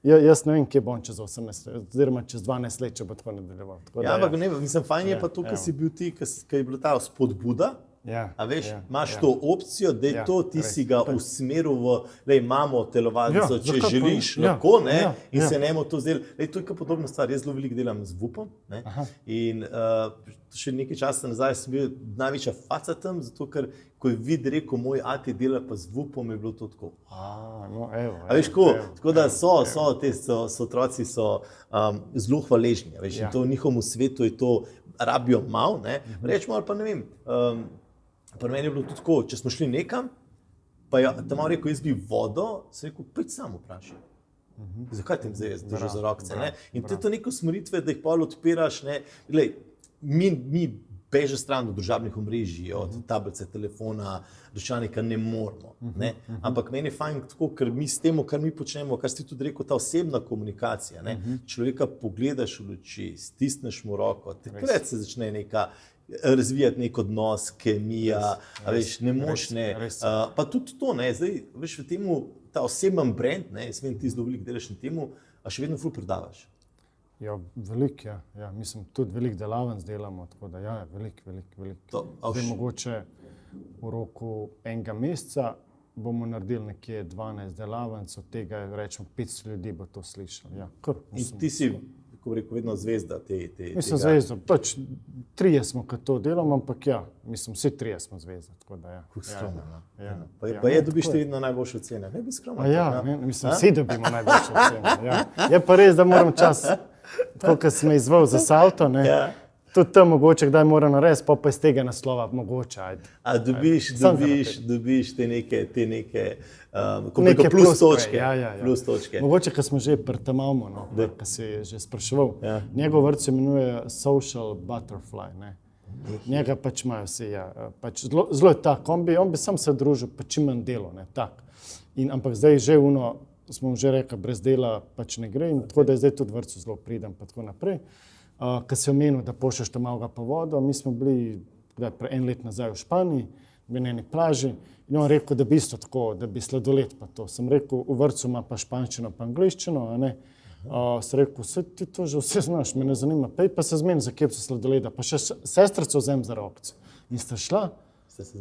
jaz ne vem, kje bo on čez 18 let, oziroma čez 12 let, če bo tako nadaljeval. Ja, ampak ne, mislim, fajn je pa to, ker si bil ti, ker je bila ta spodbuda, A veš, imaš to opcijo, da je to, ti si ga usmeril v, da imamo telovadnico, če želiš, lahko, ne, in se nemo to zdelo. To je kot podobna stvar, jaz zelo veliko delam z VUP-om, ne, in še nekaj časa nazaj sem bil največja faca tam, zato ker, ko je vid rekel, moj ati dela pa z VUP-om, je bilo to tako. A veš, tako da so otroci zelo hvaležni, veš, in to v njihovem svetu je to, rabijo malo, ne, rečemo, ali pa ne vem, pri meni je bilo tudi tako, če smo šli nekam, pa je tam rekel, jaz bi vodo, sem rekel, pojdi sam vprašaj. Zakaj tem zdaj jaz držal za rokce, ne? In to je to neko usmeritve, da jih pol odpiraš, ne? Glej, mi beže stran od družabnih omrežij, od tablice, telefona, računalnika ne moramo, ne? Ampak meni je fajn tako, ker mi s tem, kar mi počnemo, kar si tudi rekel, ta osebna komunikacija, ne? Človeka pogledaš v oči, stisneš mu roko, takrat se začne razvijati nek odnos, kemija, veš, ne moš, ne. Pa tudi to, ne, zdaj, veš, v temu, ta oseben brand, ne, jaz vem, ti zelo veliko delaš na temu, a še vedno ful predavaš. Ja, veliko, ja. Mislim, tudi veliko delavnic delamo, tako da ja, veliko. Zdaj mogoče v roku enega meseca bomo naredili nekje 12 delavnic, od tega rečemo 500 ljudi bo to slišalo. Ja, in ti si, ko rekel, vedno zvezda Mislim, zvezda, pač 3 smo, ko to delamo, ampak ja, mislim, vsi 3 smo zvezda, tako da ja. Kako skromno, Pa je dobiš ti vedno najboljše ocene, ne bi skromno. Mislim, vsi dobimo najboljše ocene, ja. Je pa res, da moram čas, tako, ko sem izval za salto, ne, tudi tam mogoče, kdaj moram narediti, pa iz tega naslova mogoče, ajde. A dobiš te neke plus točke. Plus točke. Mogoče, ko smo že pri Tamamu, no, ko si je že spraševal, njegov vrt se imenuje Social Butterfly, ne. Njega pač imajo vsi, pač zelo je ta kombi, on bi sam se družil, pa čim manj delo, ne, tak. Ampak zdaj že smo že rekli, brez dela pač ne gre, in tako da je zdaj tudi vrtcu zelo pridem, pa tako naprej. Ko si omenil, da pošlješ tam malo po vodo, mi smo bili en let nazaj v Španiji, bili na eni plaži, in on rekel, da bi isto tako, da bi sladoled pa to. Sem rekel, v vrtcu ima pa španščino, pa angliščino, a ne. Sem rekel, ti to že vse znaš, me ne zanima, pa se zmeni za kepco sladoleda, pa še sestrico vzem za rokce. In sta šla,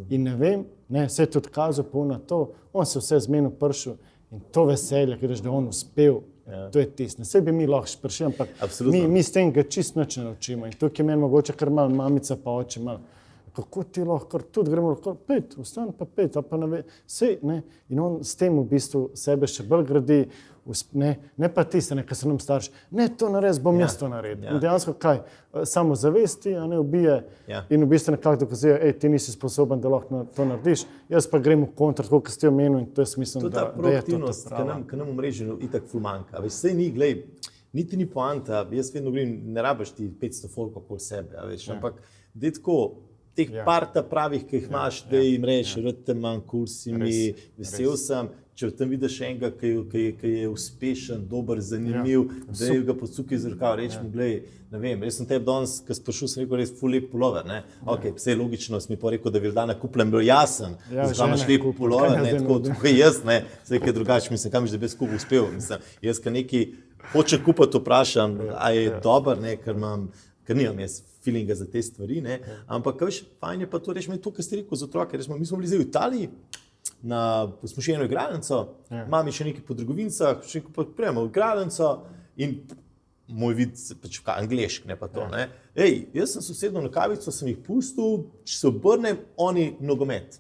in ne vem, se je tudi kazal polno to, on se vse zmenil pršel, in to veselje, ker da on uspel, to je tisto. Vse bi mi lahko prišli, ampak mi s tem ga čisto nič ne naučimo. In tukaj je meni mogoče kar malo mamica pa oče malo. Kako ti lahko, tudi gremo lahko, ostani pa 5, pa ne ve, sej, ne. In on s tem v bistvu sebe še bolj gradi, ne pa tiste, ko se nam starši, ne, to naredi, bom jaz to naredil. In dejansko kaj, samo zavesti, a ne ubije, in v bistvu nekako dokazuje, ti nisi sposoben, da lahko to narediš, jaz pa grem v kontra, tako kot ste omenil, in to jaz mislim, da je to ta proaktivnost, ki nam v mreži itak ful manjka. Sej ni, glej, niti ni poanta, jaz vedno govorim, ne rabiš ti 500 folkov okoli sebe, ampak da je tako, teh par pravih, ki jih imaš, da jim rečeš, rad te manj, kul si mi, vesel sem. Če tam vidiš enega, ki je uspešen, dober, zanimiv, da je ga pocuki iz rokav, rečemo, glej, ne vem, jaz sem tebi danes, ko sprašil, sem rekel, res ful lep pulover, ne. Ok, vse je logično, sem mi pa rekel, da bi dana kupljen bil jasen, zakaj imaš lep pulover, ne, tako jaz, ne, zdaj kaj drugače, mislim, kam že bi skupaj uspel, mislim, jaz, ko neki hoče kupiti, vprašam, a je dober, ne, ker nimam jaz feelinga za te stvari, ne, ampak, veš, fajn je pa to, rečemo, to, kar ste rekel za otroke, rečemo, mi smo bili zdaj v Italiji, smo še eno igralnico, mami še nekaj po trgovincah, še nekaj prejemo v igralnico in moj vid, pač anglešk, ne pa to, ne. Jaz sem sosedno na kavico, sem jih pustil, če se obrnem, oni nogomet,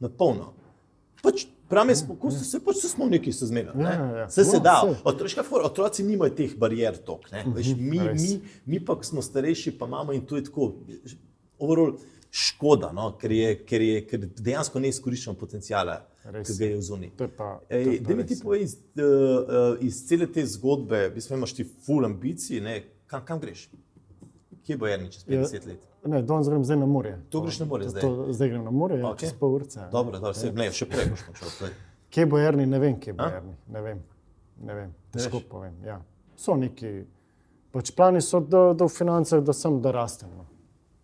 na polno. Pač, pravim, se smo neki se zmenili, ne. Se da, otroci nimajo teh barijer tok, ne. Veš, mi pa, ko smo starejši, pa imamo in to je tako, overall, škoda, no, ker dejansko ne izkoriščamo potencijala, ki ga je v zunaj. Da mi ti povej iz cele te zgodbe, imaš ti ful ambicij, ne, kam greš? Kje bo Erni čez 50 let? Ne, danes grem zdaj na morje. To greš na morje zdaj? Zdaj grem na morje, čez pol urce. Dobro, še prej boš končal. Kje bo Erni, ne vem, kje bo Erni, ne vem, težko povem, ja. So neki, pač plani so do financah, da rastem, no.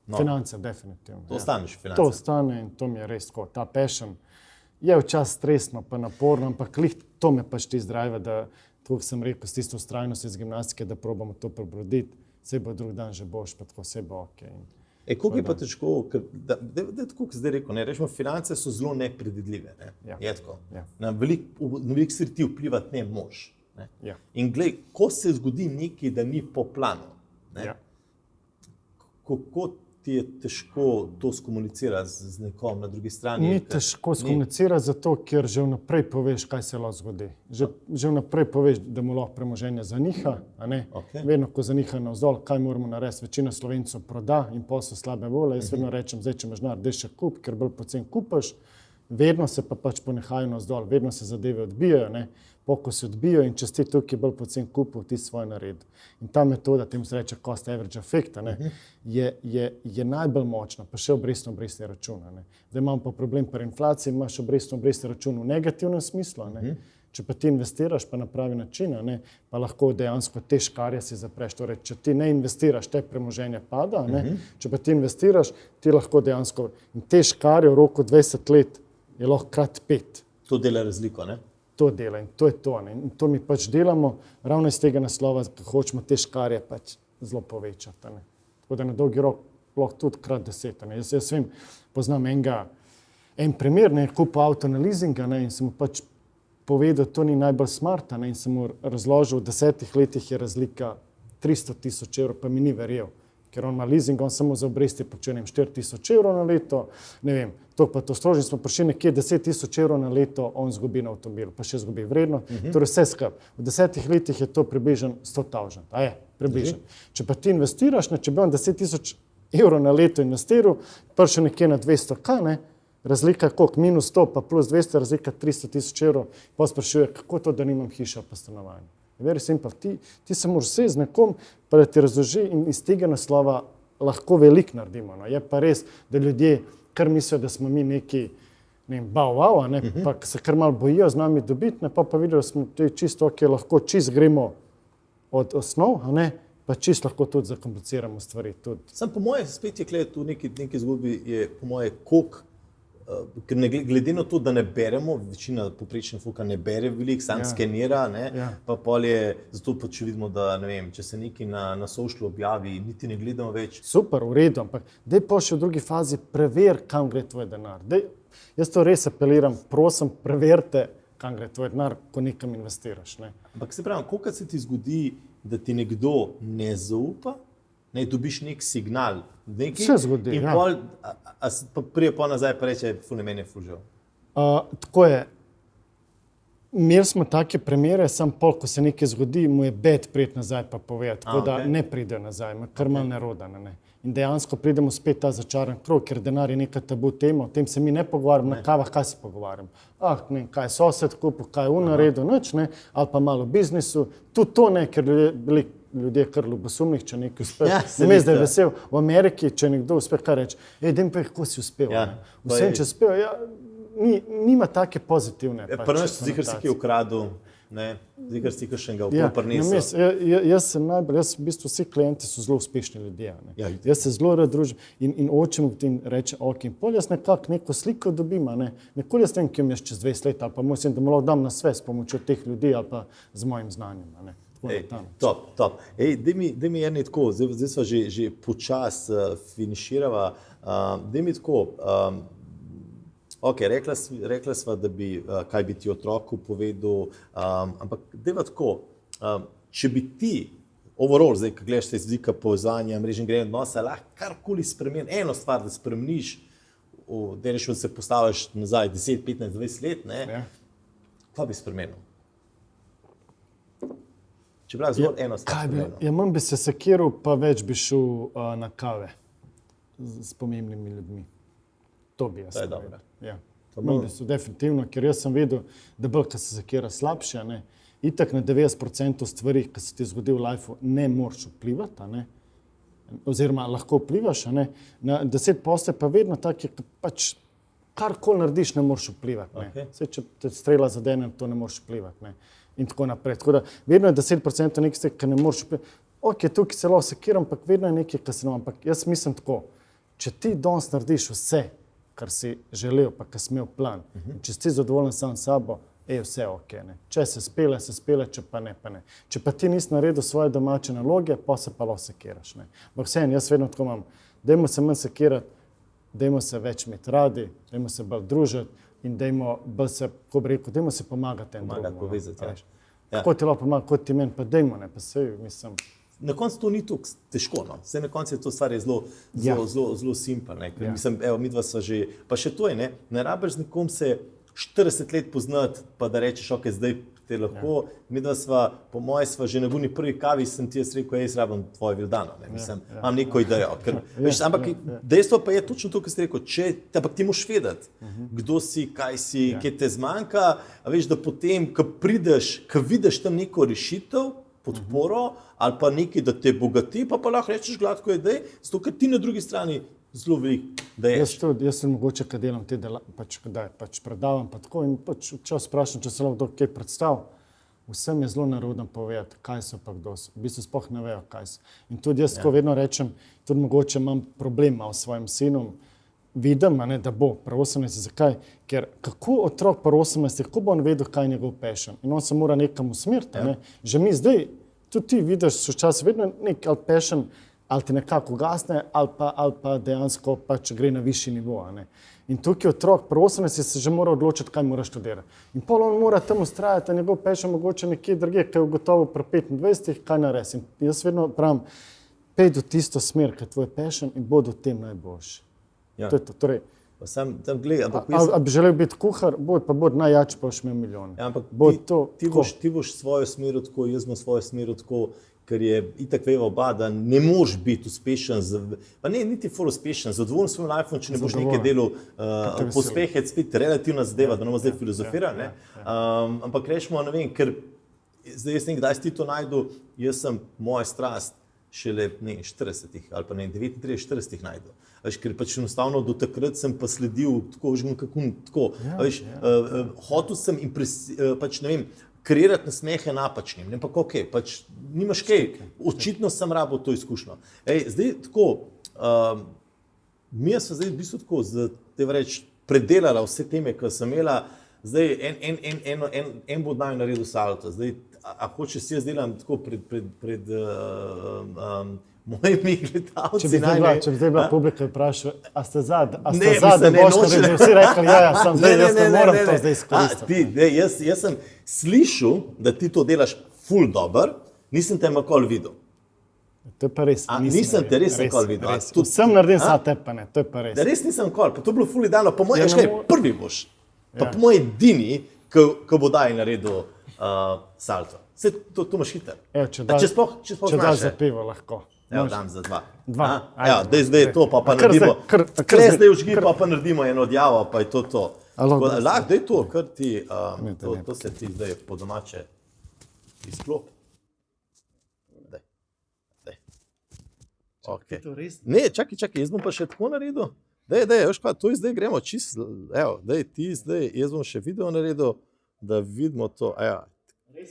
Finance, definitivno. To ostaneš finance. To ostane in to mi je res tako, ta passion. Je včasih stresno pa naporno, ampak to me pač ti zdrave, da, tako sem rekel, s tisto vztrajnostjo iz gimnastike, da probamo to prebroditi, vse bo drug dan že boš, pa tako vse bo ok. Koliko je pa težko, da tako kot zdaj rekel, ne, rečemo, finance so zelo nepredvidljive. Ne? Ja. Je tako. Ja. Na veliko stvari ti vplivati ne moš. Ne? Ja. In glej, ko se zgodi nekaj, da ni po planu, ne? Ja. Kako ti je težko to skomunicirati z nekom na drugi strani? Ni težko skomunicirati zato, ker že vnaprej poveš, kaj se lahko zgodi. Že vnaprej poveš, da mu lahko premoženje zaniha, a ne? Okay. Vedno, ko zaniha navzdol, kaj moramo narediti, večina Slovencev proda in posel slabe vole. Jaz vedno rečem, zdaj, če imaš denar, daj še kup, ker bolj poceni kupaš. Vedno se pa pač ponehajo navzdol, vedno se zadeve odbijajo, ne? Ko se odbijajo in če si tukaj bolj poceni kupil, ti svoj nared. In ta metoda, temu se reče cost average effect, je najbolj močna, pa še obrestno-obrestni račun. Ne? Zdaj imamo pa problem pri inflaciji, imaš obrestno-obrestni račun v negativnem smislu. Ne? Če pa ti investiraš pa na pravi način, ne, pa lahko dejansko te škarje si zapreš. Torej, če ti ne investiraš, te premoženje pada. Ne? Če pa ti investiraš, ti lahko dejansko in te škarje v roku 20 let je lahko krat 5. To dela razliko, ne? To dela in to je to. Ne? In to mi pač delamo ravno iz tega naslova, ker hočemo te škarje pač zelo povečati. Ne? Tako da na dolgi rok lahko tudi krat 10. Ne? Jaz vem, poznam en primer, ne, kupil avto na leasinga, ne, in sem mu pač povedal, to ni najbolj smart, ne, in sem mu razložil, v 10 letih je razlika 300,000 evrov, pa mi ni verjel. Ker on ima leasing, on samo za obresti počne 4,000 evrov na leto, ne vem, to pa to stroži, smo prišli nekje 10,000 evrov na leto, on zgubi na avtomobilu, pa še zgubi vredno, torej vse skup. V 10 letih je to približno 100,000, a je, približno. Če pa ti investiraš, ne, če bi on 10,000 evrov na leto investiral, prišel nekje na 200k, ne, razlika koliko, minus 100 pa plus 200, razlika 300,000 evrov, pa sprašuje, kako to, da nimam hiša pa stanovanja. Very simple. Ti se moraš vse z nekom, pa da ti razloži in iz tega naslova lahko veliko naredimo. No. Je pa res, da ljudje kar mislijo, da smo mi neki, ne vem, wow, ne, pa se kar malo bojijo z nami dobiti, ne, pa videli smo čisto, ki lahko čisto gremo od osnov, a ne, pa čisto lahko tudi zakompliciramo stvari. Sam po moje, spet je tu neki zgodbi, je po moje koliko, ker ne glede na to, da ne beremo, večina poprečnih folka ne bere veliko, sam skenira, ne, pa pol je, zato pa če vidimo, da ne vem, če se nekaj na social objavi, niti ne gledamo več. Super, v redu, ampak daj pa še v drugi fazi prever, kam gre tvoj denar. Jaz to res apeliram, prosim, preverite, kam gre tvoj denar, ko nekam investiraš. Ne. Ampak se pravi, koliko se ti zgodi, da ti nekdo ne zaupa, ne dobiš nek signal, nekaj, se zgodi, in pol, pa prije pa nazaj pa reče, ful meni je ful žal. Tako je. Imeli smo take primere, sam pol, ko se nekaj zgodi, mu je bed priti nazaj pa povedati, tako da ne pride nazaj, kar malo nerodano. Ne. In dejansko pridemo spet ta začaran krog, ker denar je neka tabu tema, o tem se mi ne pogovarjamo, na kavah kaj se pogovarjamo. Ne, kaj je sosed kupil, kaj je v naredu, nič, ne, ali pa malo v biznisu, tudi to ne, ker ljudje kar ljubosumnih, če nekaj uspe. Vmes, da je vesel. V Ameriki, če nekdo uspe, kaj reče, daj pa kako si uspel. Vsem, če uspel, nima take pozitivne. Prvič si zihar si ki ukradel, zihar si kakšnega prinesel. Jaz v bistvu vsi klienti so zelo uspešni ljudje. Jaz se zelo rad družim in očem v tem reče, ok, in pol jaz nekako neko sliko dobim, nikoli jaz vem, kjem jaz čez 20 let, ali pa mislim, da mu lahko dam na sve s pomočjo teh ljudi ali pa z mojim znanjem. Top. Daj mi eno tako, zdaj sva že počas finiširava, daj mi tako, ok, rekla sva, da bi, kaj bi ti otroku povedal, ampak dajva tako, če bi ti, overall, zdaj, ko gledaš se iz vidika povezanja, mrežnih grejnih odnosov, lahko karkoli spremeni, eno stvar, da spremeniš, da se postaviš nazaj 10, 15, 20 let, ne, kaj bi spremenil? Če bi zgolj eno stvar spremenil. Manj bi se sekiral, pa več bi šel na kave s pomembnimi ljudmi. To bi jaz spremenil. Manj bi se definitivno, ker jaz sem vedel, da bolj, ko se sekira slabše, itak na 90% stvari, ki se ti zgodi v lifeu, ne moreš vplivati, oziroma lahko vplivaš, na 10% pa vedno tako, pač karkoli narediš, ne moreš vplivati. Saj, če te strela zadene, to ne moreš vplivati. In tako naprej. Tako da vedno je 10% nekaj stvari, ki ne moreš vplivati. Ok, tukaj se lahko sekiram, ampak vedno je nekaj, ki se ne, ampak jaz mislim tako, če ti danes narediš vse, kar si želel, pa kar si imel plan, če si zadovoljen sam s sabo, je vse ok. Če se spele, če pa ne, pa ne. Če pa ti nisi naredil svoje domače naloge, pa se pa lahko sekiraš. Ampak vseeno, jaz vedno tako imam Dajmo se manj sekirati, dajmo se več imeti radi, dajmo se bolj družiti in dajmo bolj se, ko bi rekel, dajmo se pomagati en drugemu. Povezati, ja. Kako ti lahko pomaga, kot ti meni, pa dajmo, ne, pa sej, mislim. Na koncu to ni tako težko, no. Vse na koncu je to stvar zelo simpel, ne. Ker mislim, evo, midva sva že, pa še to je, ne rabiš z nekom se 40 let poznati, pa da rečeš, ok, zdaj te lahko, midva sva, po moje sva že na guni prvi kavi, sem ti jaz rekel, jaz rabim tvojo Vildano, ne, mislim, imam neko idejo, ker, veš, ampak dejstvo pa je točno to, kar si rekel, ampak ti moraš vedeti, kdo si, kaj si, kje te zmanjka, a veš, da potem, ko prideš, ko vidiš tam neko rešitev, podporo, ali pa nekaj, da te bogati, pa lahko rečeš gladko idej, zato ker ti na drugi strani zelo veliko daješ. Jaz sem mogoče, kad delam te pač predavam, pa tako in pač včasih sprašam, če se lahko kdo kaj predstav. Vsem je zelo narodno povedati, kaj so pa kdo so. V bistvu sploh ne vejo, kaj so. In tudi jaz tako vedno rečem, tudi mogoče imam problem s svojim sinom, vidim, da bo pri 18, zakaj? Ker kako otrok pri 18, kako bo on vedel, kaj je njegov passion? In on se mora nekam usmeriti. Ne? Že mi zdaj, tudi ti vidiš, so včasih vedno nek passion, ali ti nekako gasne, ali pa dejansko pač gre na višji nivo. Ne? In tukaj otrok pri 18 se že mora odločiti, kaj mora študirati. In pol on mora tam ustrajati, njegov passion mogoče nekje drugje, kaj je ugotovil pri 25, kaj nares. In jaz vedno pravim, pej do tisto smer, kaj je tvoj passion in bodo v tem najboljši. Ja. To je to. Torej, Ali bi želel biti kuhar, pa bo najjač, pa boš imel milijone. Ja, ampak ti boš svojo smer tako, jaz bom svojo smer tako, ker je itak veva oba, da ne moš biti uspešen, pa ne, niti ful uspešen, zadovoljen s svojim lifeom, če ne boš nekaj delal, uspeh je spet relativna zadeva, da ne bomo zdaj filozofirali, ampak rečemo, ne vem, ker zdaj jaz nekaj, kdaj si ti to najdu, jaz sem moja strast šele 40 ali pa 39-40 najdu. Ker pač enostavno do takrat sem pa sledil tako, hotel sem pač ne vem, kreirati nasmehe napačnim, ne pa okej, pač nimaš kaj, očitno sem rabil to izkušnjo. Zdaj tako, mi smo zdaj v bistvu tako, te vreč, predelala vse teme, ki sem imela, zdaj en bo od naju naredil salto, zdaj, a hoče si jaz delam tako pred mojimi gledalci. Če bi zdaj bila publika vprašala, a ste zadnji, boško, da bi vsi rekli, sem zdaj, jaz ne moram to zdaj izkoristiti. Jaz sem slišal, da ti to delaš ful dober, nisem te nikoli videl. To je pa res. Nisem te res nikoli videl. Vsem naredim sa te pa ne, to je pa res. Res nisem nikoli, pa to je bilo ful idealno, po moje, prvi boš, pa po moje edini, ko bo daj naredil salto. Vse to imaš hiter. Če daš za pivo, lahko. Evo, dam za dva. Evo, zdaj je to, pa naredimo. Kle zdaj užgi, pa naredimo eno odjavo, pa je to. Lahko, da je to, kar ti, to se ti zdaj po domače izklop. Daj. Okay. Ne, čakaj, jaz bom pa še tako naredil. Veš kaj, to zdaj gremo čisto, evo, ti zdaj, jaz bom še video naredil, da vidimo to, evo.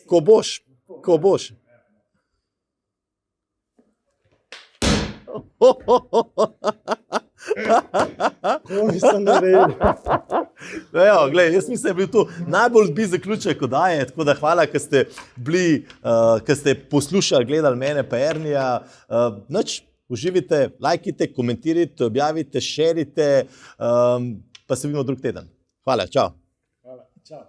Ko boš. Mislim, da redim. Evo, glej, jaz mislim, da je bil to najbolj zaključek oddaje, tako da hvala, ker ste bili, ker ste poslušali, gledali mene pa Ernija. Uživite, lajkite, komentirajte, objavite, šerite, pa se vidimo drug teden. Hvala, čau. Hvala, čau.